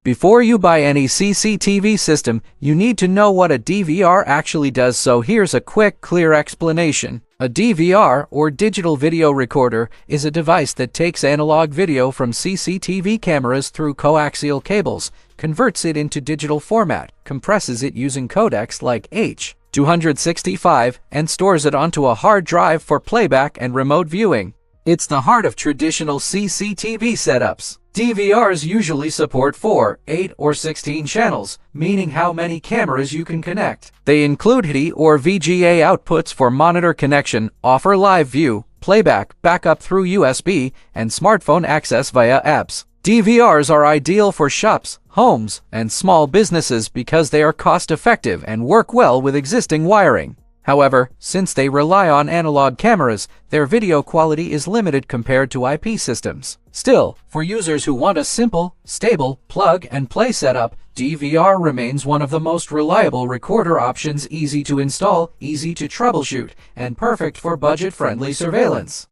Before you buy any CCTV system, you need to know what a DVR actually does, so here's a quick, clear explanation. A DVR, or digital video recorder, is a device that takes analog video from CCTV cameras through coaxial cables, converts it into digital format, compresses it using codecs like H.265, and stores it onto a hard drive for playback and remote viewing. It's the heart of traditional CCTV setups. DVRs usually support 4, 8, or 16 channels, meaning how many cameras you can connect. They include HD or VGA outputs for monitor connection, offer live view, playback, backup through USB, and smartphone access via apps. DVRs are ideal for shops, homes, and small businesses because they are cost-effective and work well with existing wiring. However, since they rely on analog cameras, their video quality is limited compared to IP systems. Still, for users who want a simple, stable, plug-and-play setup, DVR remains one of the most reliable recorder options, easy to install, easy to troubleshoot, and perfect for budget-friendly surveillance.